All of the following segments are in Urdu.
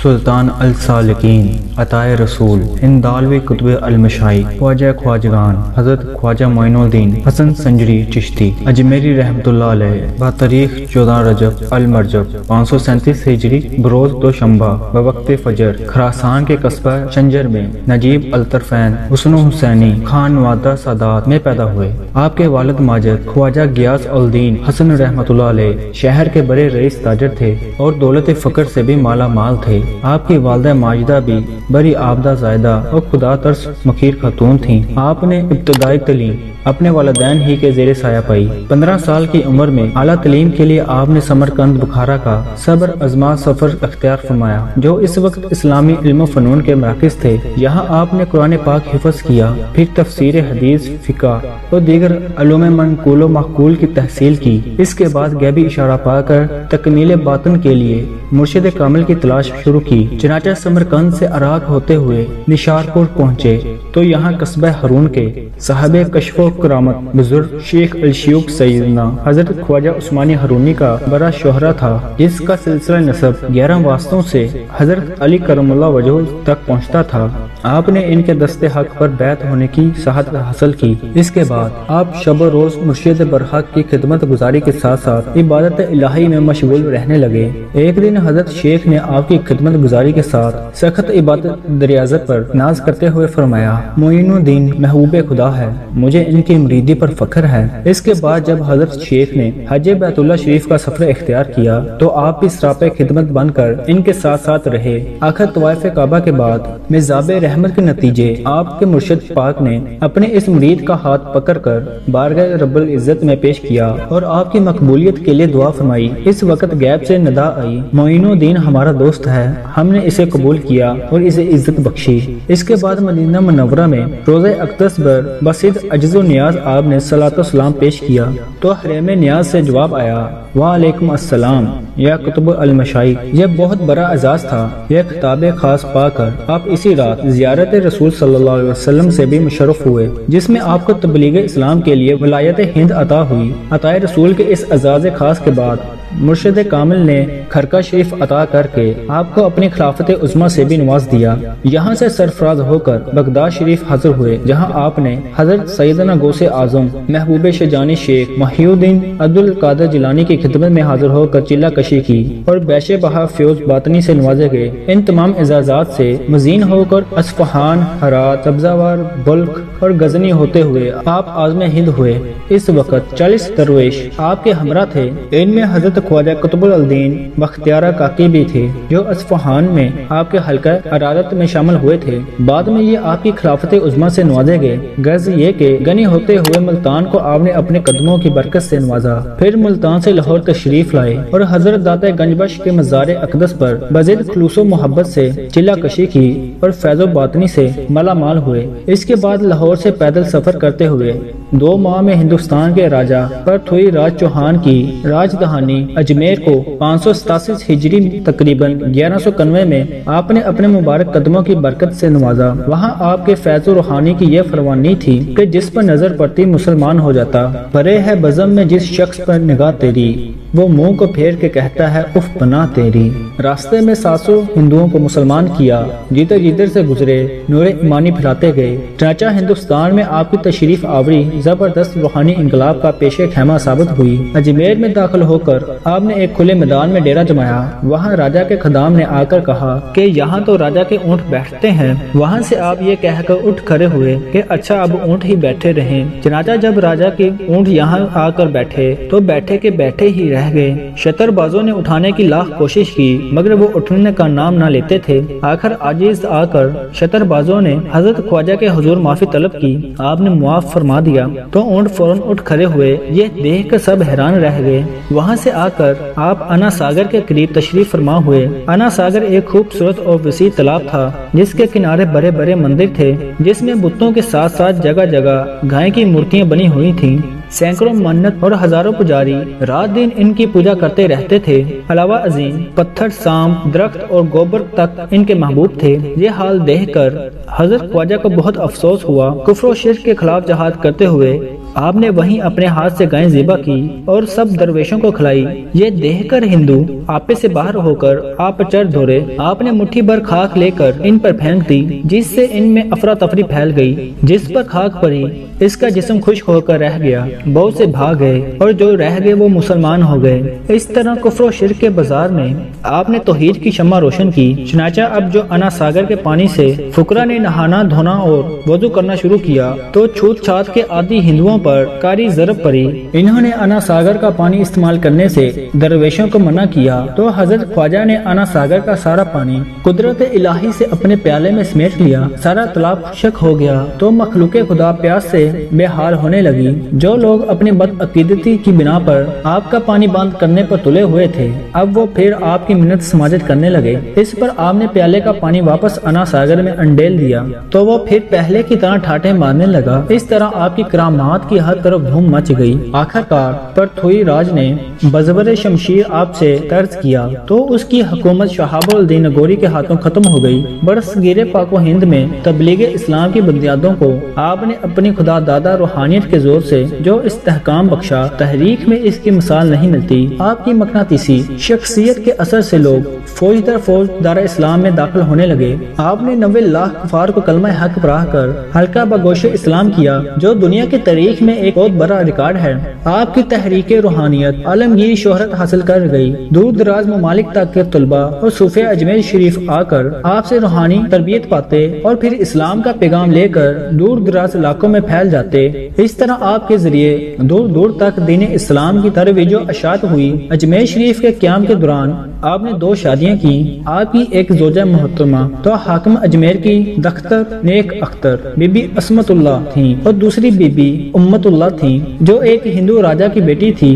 سلطان السالکین عطائے رسول ہندالوی قطب المشائی خواجہ خواجگان حضرت خواجہ معین الدین حسن سنجری چشتی اجمیری رحمت اللہ علیہ بتاریخ 14 رجب المرجب 537 ہجری بروز دوشنبہ بوقت فجر خراسان کے قصبہ شنجر میں نجیب الطرفین حسن حسینی خان نوادہ سادات میں پیدا ہوئے۔ آپ کے والد ماجد خواجہ غیاث الدین حسن رحمت اللہ علیہ شہر کے بڑے رئیس تاجر تھے اور دولت فقر سے بھی مالا مال تھے۔ آپ کی والدہ ماجدہ بھی بڑی عابدہ زائدہ اور خدا ترس مخیر خاتون تھیں۔ آپ نے ابتدائی تعلیم اپنے والدین ہی کے زیر سایہ پائی۔ 15 سال کی عمر میں اعلیٰ تعلیم کے لیے آپ نے سمرقند بخارا کا صبر ازما سفر اختیار فرمایا، جو اس وقت اسلامی علم و فنون کے مراکز تھے۔ یہاں آپ نے قرآن پاک حفظ کیا، پھر تفسیر حدیث، فقہ اور دیگر علوم منقول و معقول کی تحصیل کی۔ اس کے بعد غیبی اشارہ پا کر تکمیل باطن کے لیے مرشد کامل کی تلاش شروع کی۔ چنانچہ سمرقند سے عراق ہوتے ہوئے نشارپور پہنچے تو یہاں قصبہ ہارون کے صاحب کشف و کرامت بزرگ شیخ الشیوخ سیدنا حضرت خواجہ عثمانی ہارونی کا بڑا شہرہ تھا، جس کا سلسلہ نسب 11 واسطوں سے حضرت علی کرم اللہ وجہ تک پہنچتا تھا۔ آپ نے ان کے دست حق پر بیعت ہونے کی سعادت حاصل کی۔ اس کے بعد آپ شب و روز مرشد برحق کی خدمت گزاری کے ساتھ ساتھ عبادت الہی میں مشغول رہنے لگے۔ ایک دن حضرت شیخ نے آپ کی خدمت گزاری کے ساتھ سخت عبادت ریاضت پر ناز کرتے ہوئے فرمایا، معین الدین محبوب خدا ہے، مجھے ان کی مریدی پر فخر ہے۔ اس کے بعد جب حضرت شیخ نے حج بیت اللہ شریف کا سفر اختیار کیا تو آپ بھی سراپہ خدمت بن کر ان کے ساتھ ساتھ رہے۔ آخر طواف کعبہ کے بعد مزاب رحمت کے نتیجے آپ کے مرشد پاک نے اپنے اس مرید کا ہاتھ پکڑ کر بارگاہ رب العزت میں پیش کیا اور آپ کی مقبولیت کے لیے دعا فرمائی۔ اس وقت غیب سے ندا آئی، معین الدین ہمارا دوست ہے، ہم نے اسے قبول کیا اور اسے عزت بخشی۔ اس کے بعد مدینہ منورہ میں روزہ اقدس پر بسید عجز و نیاز آپ نے صلاۃ و سلام پیش کیا تو حرم نیاز سے جواب آیا، وعلیکم السلام یا قطب المشائی۔ یہ بہت بڑا اعزاز تھا۔ یہ خطاب خاص پا کر آپ اسی رات زیارت رسول صلی اللہ علیہ وسلم سے بھی مشرف ہوئے، جس میں آپ کو تبلیغ اسلام کے لیے ولایت ہند عطا ہوئی۔ عطائے رسول کے اس اعزاز خاص کے بعد مرشد کامل نے خرقہ شریف عطا کر کے آپ کو اپنی خلافت عظمیٰ سے بھی نواز دیا۔ یہاں سے سرفراز ہو کر بغداد شریف حاضر ہوئے، جہاں آپ نے حضرت سیدنا غوث اعظم محبوب شجانی شیخ محی الدین عبد القادر جیلانی کی خدمت میں حاضر ہو کر چلہ کشی کی اور بیش بہا فیوز باطنی سے نوازے گئے۔ ان تمام اعزازات سے مزین ہو کر اصفہان، ہرات، سبزوار، بلخ اور غزنی ہوتے ہوئے آپ عازم ہند ہوئے۔ اس وقت 40 درویش آپ کے ہمراہ تھے، ان میں حضرت خواجہ قطب الدین بختیارہ کاکی بھی تھے، جو اصفہان میں آپ کے حلقہ ارادت میں شامل ہوئے تھے۔ بعد میں یہ آپ کی خلافت عظمیٰ سے نوازے گئے۔ غرض یہ کہ غنی ہوتے ہوئے ملتان کو آپ نے اپنے قدموں کی برکت سے نوازا۔ پھر ملتان سے لاہور تشریف لائے اور حضرت داتا گنج بخش کے مزار اقدس پر بزید خلوص و محبت سے چلہ کشی کی اور فیض و باطنی سے مالا مال ہوئے۔ اس کے بعد لاہور سے پیدل سفر کرتے ہوئے 2 ماہ میں ہندوستان کے راجہ پرتھوی راج چوہان کی راجدھانی اجمیر کو 587 ہجری تقریباً 1191 میں آپ نے اپنے مبارک قدموں کی برکت سے نوازا۔ وہاں آپ کے فیض و روحانی کی یہ فرمانی تھی کہ جس پر نظر پڑتی مسلمان ہو جاتا۔ پرے ہے بزم میں جس شخص پر نگاہ تیری، وہ منہ کو پھیر کے کہتا ہے اف پناہ تیری۔ راستے میں 700 ہندوؤں کو مسلمان کیا، جیتے جیدر سے گزرے نور ایمانی پھیلاتے گئے۔ چنانچہ ہندوستان میں آپ کی تشریف آوری زبردست روحانی انقلاب کا پیش خیمہ ثابت ہوئی۔ اجمیر میں داخل ہو کر آپ نے ایک کھلے میدان میں ڈیرا جمایا۔ وہاں راجہ کے خدام نے آ کر کہا کہ یہاں تو راجہ کے اونٹ بیٹھتے ہیں۔ وہاں سے آپ یہ کہہ کر اٹھ کھڑے ہوئے کہ اچھا اب اونٹ ہی بیٹھے رہیں۔ چنانچہ جب راجہ کے اونٹ یہاں آ کر بیٹھے تو بیٹھے کے بیٹھے ہی رہ گئے۔ شتر بازوں نے اٹھانے کی لاکھ کوشش کی مگر وہ اٹھنے کا نام نہ لیتے تھے۔ آخر عاجز آ کر شتر بازوں نے حضرت خواجہ کے حضور معافی طلب کی، آپ نے معاف فرما دیا تو اونٹ فوراً اٹھ کھڑے ہوئے۔ یہ دیکھ کر سب حیران رہ گئے۔ وہاں سے آ کر آپ انا ساگر کے قریب تشریف فرما ہوئے۔ انا ساگر ایک خوبصورت اور وسیع تالاب تھا، جس کے کنارے بڑے بڑے مندر تھے، جس میں بتوں کے ساتھ ساتھ جگہ جگہ گائے کی مورتیاں بنی ہوئی تھیں۔ سینکڑوں منت اور ہزاروں پجاری رات دن ان کی پوجا کرتے رہتے تھے۔ علاوہ ازیں پتھر، سانپ، درخت اور گوبر تک ان کے محبوب تھے۔ یہ حال دیکھ کر حضرت خواجہ کو بہت افسوس ہوا۔ کفر و شرک کے خلاف جہاد کرتے ہوئے آپ نے وہیں اپنے ہاتھ سے گائیں ذبح کی اور سب درویشوں کو کھلائی۔ یہ دیکھ کر ہندو آپے سے باہر ہو کر آپ پر چڑھ دھورے، آپ نے مٹھی بھر خاک لے کر ان پر پھینک دی، جس سے ان میں افراتفری پھیل گئی۔ جس پر خاک پڑی اس کا جسم خشک ہو کر رہ گیا، بہت سے بھاگ گئے اور جو رہ گئے وہ مسلمان ہو گئے۔ اس طرح کفر و شرک کے بازار میں آپ نے توحید کی شمع روشن کی۔ چنانچہ اب جو انا ساگر کے پانی سے فقراء نے نہانا دھونا اور وضو کرنا شروع کیا تو چھوت چھات کے عادی ہندوؤں پر کاری ضرب پڑی۔ انہوں نے انا ساگر کا پانی استعمال کرنے سے درویشوں کو منع کیا تو حضرت خواجہ نے انا ساگر کا سارا پانی قدرت الہی سے اپنے پیالے میں سمیٹ لیا۔ سارا تالاب خشک ہو گیا تو مخلوق خدا پیاس سے بے حال ہونے لگی۔ جو لوگ اپنی بد عقیدتی کی بنا پر آپ کا پانی بند کرنے پر تلے ہوئے تھے، اب وہ پھر آپ کی منت سماجت کرنے لگے۔ اس پر آپ نے پیالے کا پانی واپس انا ساگر میں انڈیل دیا تو وہ پھر پہلے کی طرح ٹھاٹے مارنے لگا۔ اس طرح آپ کی کرامات کی ہر طرف دھوم مچ گئی۔ آخرکار پرتھوی راج نے بزور شمشیر آپ سے طرز کیا تو اس کی حکومت شہاب الدین غوری کے ہاتھوں ختم ہو گئی۔ برصغیر پاک و ہند میں تبلیغ اسلام کی بنیادوں کو آپ نے اپنی خدا دادا روحانیت کے زور سے جو استحکام بخشا، تحریک میں اس کی مثال نہیں ملتی۔ آپ کی مقناطیسی شخصیت کے اثر سے لوگ فوج در فوج دار اسلام میں داخل ہونے لگے۔ آپ نے 90 لاکھ کفار کو کلمہ حق پڑھا کر حلقہ بگوش اسلام کیا، جو دنیا کی تاریخ میں ایک بہت بڑا ریکارڈ ہے۔ آپ کی تحریک روحانیت عالمگیر شہرت حاصل کر گئی۔ دور دراز ممالک تک کے طلباء اور صوفیاء اجمیر شریف آ کر آپ سے روحانی تربیت پاتے اور پھر اسلام کا پیغام لے کر دور دراز علاقوں میں پھیل جاتے۔ اس طرح آپ کے ذریعے دور دور تک دین اسلام کی ترویج و اشاعت ہوئی۔ اجمیر شریف کے قیام کے دوران آپ نے 2 شادیاں کی۔ آپ کی ایک زوجہ محترمہ تو حاکم اجمیر کی دختر نیک اختر بی بی عصمت اللہ تھیں اور دوسری بی بی امت اللہ تھیں جو ایک ہندو راجہ کی بیٹی تھی۔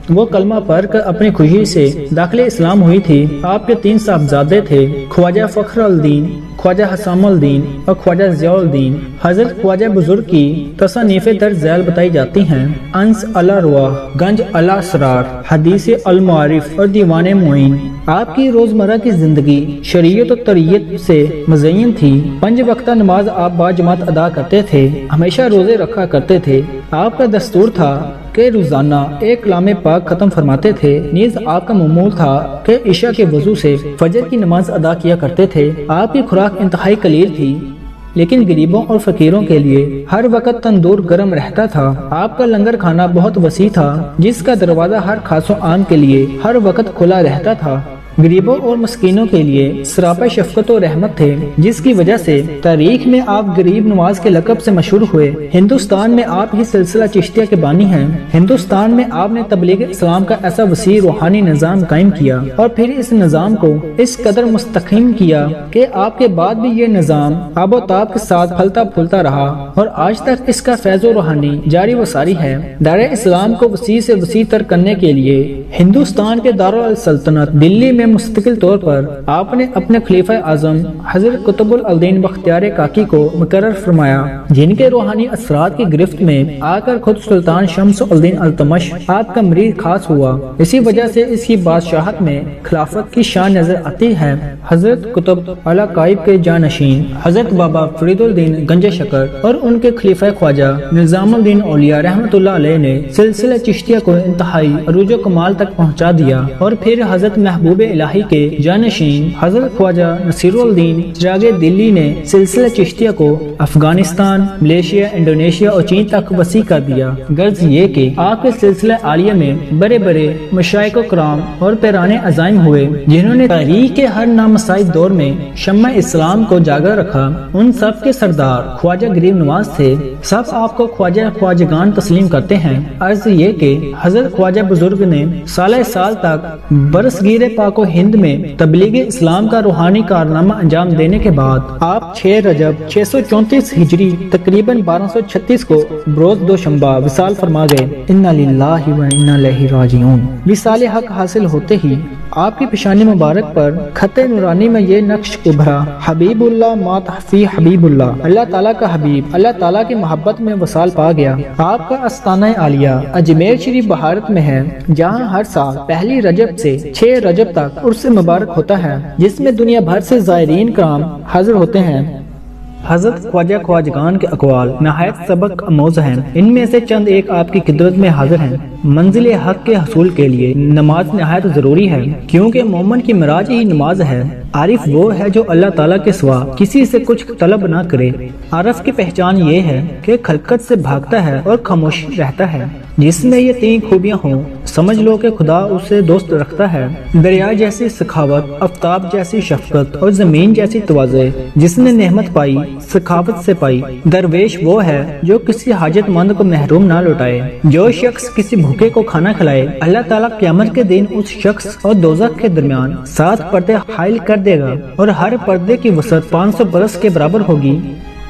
وہ کلمہ پڑھ کر اپنی خوشی سے داخل اسلام ہوئی تھی۔ آپ کے 3 صاحبزادے تھے، خواجہ فخر الدین، خواجہ حسام الدین اور خواجہ ضیاء الدین۔ حضرت خواجہ بزرگ کی تصانیف در ذیل بتائی جاتی ہیں: انس علی رواح، گنج علی اسرار، حدیث المعارف اور دیوان معین۔ آپ کی روزمرہ کی زندگی شریعت و طریت سے مزین تھی۔ 5 وقتہ نماز آپ باجماعت ادا کرتے تھے، ہمیشہ روزے رکھا کرتے تھے۔ آپ کا دستور تھا کہ روزانہ 1 کلام پاک ختم فرماتے تھے۔ نیز آپ کا معمول تھا کہ عشاء کے وضو سے فجر کی نماز ادا کیا کرتے تھے۔ آپ کی خوراک انتہائی قلیل تھی، لیکن غریبوں اور فقیروں کے لیے ہر وقت تندور گرم رہتا تھا۔ آپ کا لنگر کھانا بہت وسیع تھا، جس کا دروازہ ہر خاص و عام کے لیے ہر وقت کھلا رہتا تھا۔ غریبوں اور مسکینوں کے لیے سراپا شفقت و رحمت تھے، جس کی وجہ سے تاریخ میں آپ غریب نواز کے لقب سے مشہور ہوئے۔ ہندوستان میں آپ ہی سلسلہ چشتیہ کے بانی ہیں۔ ہندوستان میں آپ نے تبلیغ اسلام کا ایسا وسیع روحانی نظام قائم کیا اور پھر اس نظام کو اس قدر مستحکم کیا کہ آپ کے بعد بھی یہ نظام آب و تاب کے ساتھ پھلتا پھولتا رہا اور آج تک اس کا فیض و روحانی جاری و ساری ہے۔ دار اسلام کو وسیع سے وسیع تر کرنے کے لیے ہندوستان کے دارالسلطنت دلی میں مستقل طور پر آپ نے اپنے خلیفہ اعظم حضرت قطب الدین بختیار کاکی کو مقرر فرمایا، جن کے روحانی اثرات کی گرفت میں آ کر خود سلطان شمس الدین التمش آپ کا مریض خاص ہوا۔ اسی وجہ سے اس کی بادشاہت میں خلافت کی شان نظر آتی ہے۔ حضرت قطب اعلی قائب کے جانشین حضرت بابا فرید الدین گنج شکر اور ان کے خلیفہ خواجہ نظام الدین اولیاء رحمت اللہ علیہ نے سلسلہ چشتیہ کو انتہائی عروج و کمال تک پہنچا دیا اور پھر حضرت محبوب الہی کے جانشین حضرت خواجہ نصیر الدین چراغ دلی نے سلسلہ چشتیہ کو افغانستان، ملیشیا، انڈونیشیا اور چین تک وسیع کر دیا۔ غرض یہ کہ آپ کے سلسلہ عالیہ میں بڑے بڑے مشائخ و کرام اور پیرانے عزائم ہوئے، جنہوں نے تاریخ کے ہر نامساعد دور میں شمع اسلام کو جاگر رکھا۔ ان سب کے سردار خواجہ غریب نواز تھے۔ سب آپ کو خواجہ خواجگان تسلیم کرتے ہیں۔ عرض یہ کہ حضرت خواجہ بزرگ نے سالہ سال تک برصغیر پاک و ہند میں تبلیغ اسلام کا روحانی کارنامہ انجام دینے کے بعد آپ 6 رجب 634 ہجری تقریباً 1236 کو بروز دوشنبہ وصال فرما گئے۔ انا للہ و انا الیہ راجعون۔ وصال حق حاصل ہوتے ہی آپ کی پیشانی مبارک پر خط نورانی میں یہ نقش ابھرا: حبیب اللہ ما تحفی حبیب اللہ۔ اللہ تعالیٰ کا حبیب اللہ تعالیٰ کی محبت میں وصال پا گیا۔ آپ کا آستانہ عالیہ اجمیر شریف بھارت میں ہے، جہاں ہر سال پہلی رجب سے 6 رجب تک عرس مبارک ہوتا ہے، جس میں دنیا بھر سے زائرین کرام حاضر ہوتے ہیں۔ حضرت خواجہ خواجگان کے اقوال نہایت سبق آموز ہیں، ان میں سے چند ایک آپ کی خدمت میں حاضر ہیں۔ منزل حق کے حصول کے لیے نماز نہایت ضروری ہے، کیونکہ مومن کی معراج ہی نماز ہے۔ عارف وہ ہے جو اللہ تعالیٰ کے سوا کسی سے کچھ طلب نہ کرے۔ عارف کی پہچان یہ ہے کہ خلقت سے بھاگتا ہے اور خاموش رہتا ہے۔ جس میں یہ تین خوبیاں ہوں، سمجھ لو کہ خدا اسے دوست رکھتا ہے۔ دریا جیسی سخاوت، آفتاب جیسی شفقت اور زمین جیسی تواضع۔ جس نے نعمت پائی سخاوت سے پائی۔ درویش وہ ہے جو کسی حاجت مند کو محروم نہ لوٹائے۔ جو شخص کسی بھوکے کو کھانا کھلائے، اللہ تعالیٰ قیامت کے دن اس شخص اور دوزخ کے درمیان 7 پردے حائل کر دے گا، اور ہر پردے کی وسعت 500 برس کے برابر ہوگی۔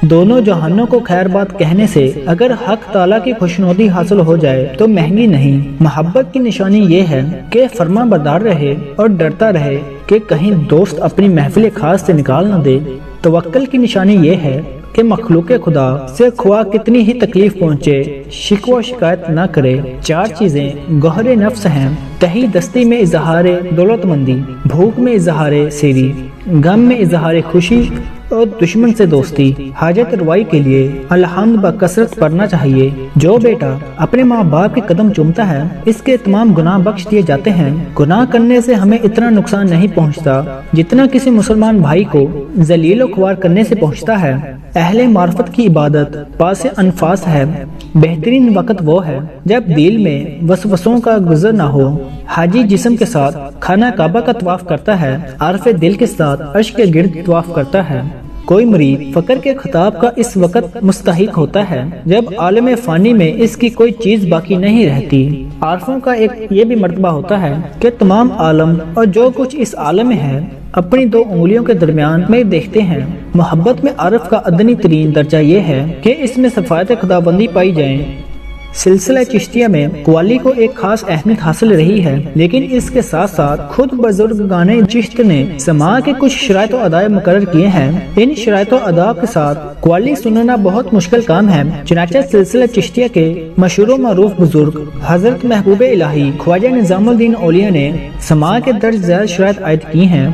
دونوں جہانوں کو خیر بات کہنے سے اگر حق تعالیٰ کی خوشنودی حاصل ہو جائے تو مہنگی نہیں۔ محبت کی نشانی یہ ہے کہ فرما بردار رہے اور ڈرتا رہے کہ کہیں دوست اپنی محفل خاص سے نکال نہ دے۔ توکل کی نشانی یہ ہے کہ مخلوق خدا سے خواہ کتنی ہی تکلیف پہنچے شکوہ شکایت نہ کرے۔ 4 چیزیں گوہر نفس ہیں: تہی دستی میں اظہار دولت مندی، بھوک میں اظہار سیری، غم میں اظہار خوشی اور دشمن سے دوستی۔ حاجت روائی کے لیے الحمد بکثرت پڑھنا چاہیے۔ جو بیٹا اپنے ماں باپ کے قدم چومتا ہے، اس کے تمام گناہ بخش دیے جاتے ہیں۔ گناہ کرنے سے ہمیں اتنا نقصان نہیں پہنچتا جتنا کسی مسلمان بھائی کو ذلیل و خوار کرنے سے پہنچتا ہے۔ اہل معرفت کی عبادت پاس انفاس ہے۔ بہترین وقت وہ ہے جب دل میں وسوسوں کا گزر نہ ہو۔ حاجی جسم کے ساتھ خانہ کعبہ کا طواف کرتا ہے، عارف دل کے ساتھ عرش کے گرد طواف کرتا ہے۔ کوئی مرید فقر کے خطاب کا اس وقت مستحق ہوتا ہے جب عالم فانی میں اس کی کوئی چیز باقی نہیں رہتی۔ عارفوں کا ایک یہ بھی مرتبہ ہوتا ہے کہ تمام عالم اور جو کچھ اس عالم میں ہے اپنی 2 انگلیوں کے درمیان میں دیکھتے ہیں۔ محبت میں عارف کا ادنی ترین درجہ یہ ہے کہ اس میں صفات خداوندی پائی جائیں۔ سلسلہ چشتیہ میں قوالی کو ایک خاص اہمیت حاصل رہی ہے، لیکن اس کے ساتھ ساتھ خود بزرگان چشت نے سماع کے کچھ شرائط و آداب مقرر کیے ہیں۔ ان شرائط و آداب کے ساتھ قوالی سننا بہت مشکل کام ہے، چنانچہ سلسلہ چشتیہ کے مشہور و معروف بزرگ حضرت محبوب الہی خواجہ نظام الدین اولیاء نے سماع کے درج ذیل شرائط عائد کی ہیں۔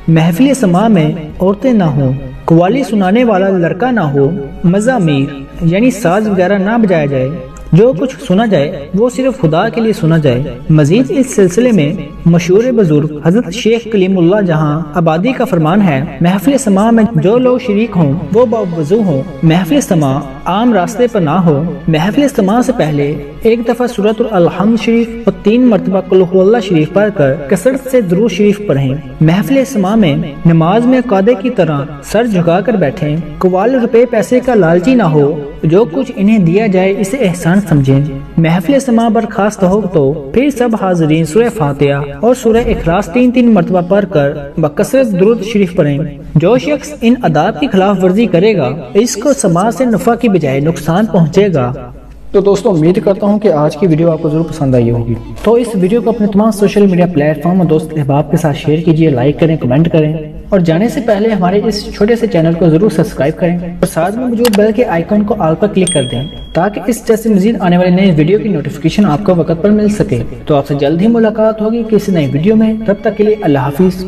محفل سماع میں عورتیں نہ ہوں، قوالی سنانے والا لڑکا نہ ہو، مزامیر یعنی ساز وغیرہ نہ بجایا جائے، جو کچھ سنا جائے وہ صرف خدا کے لیے سنا جائے۔ مزید اس سلسلے میں مشہور بزرگ حضرت شیخ کلیم اللہ جہاں آبادی کا فرمان ہے، محفل سماع میں جو لوگ شریک ہوں وہ باوضو ہوں، محفل سماع عام راستے پر نہ ہو۔ محفل سماع سے پہلے ایک دفعہ سورۃ الحمد شریف اور 3 مرتبہ قل هو اللہ شریف پڑھ کر کثرت سے درود شریف پڑھیں۔ محفل سماع میں نماز میں قادے کی طرح سر جھکا کر بیٹھیں۔ قوال روپے پیسے کا لالچی نہ ہو، جو کچھ انہیں دیا جائے اسے احسان سمجھیں۔ محفل سماع برخاست ہو تو پھر سب حاضرین سورہ فاتحہ اور سورہ اخلاص 3 مرتبہ پڑھ کر بکثرت درود شریف پڑھیں۔ جو شخص ان آداب کی خلاف ورزی کرے گا اس کو سماع سے نفع کی بجائے نقصان پہنچے گا۔ تو دوستوں امید کرتا ہوں کہ آج کی ویڈیو آپ کو ضرور پسند آئی ہوگی۔ تو اس ویڈیو کو اپنے تمام سوشل میڈیا پلیٹ فارم اور دوست احباب کے ساتھ شیئر کیجیے، لائک کریں، کمنٹ کریں، اور جانے سے پہلے ہمارے اس چھوٹے سے چینل کو ضرور سبسکرائب کریں اور ساتھ میں موجود بیل کے آئیکن کو آل پر کلک کر دیں تاکہ اس جیسے مزید آنے والے نئے ویڈیو کی نوٹیفیکیشن آپ کو وقت پر مل سکے۔ تو آپ سے جلد ہی ملاقات ہوگی کسی نئی ویڈیو میں، تب تک کے لیے اللہ حافظ۔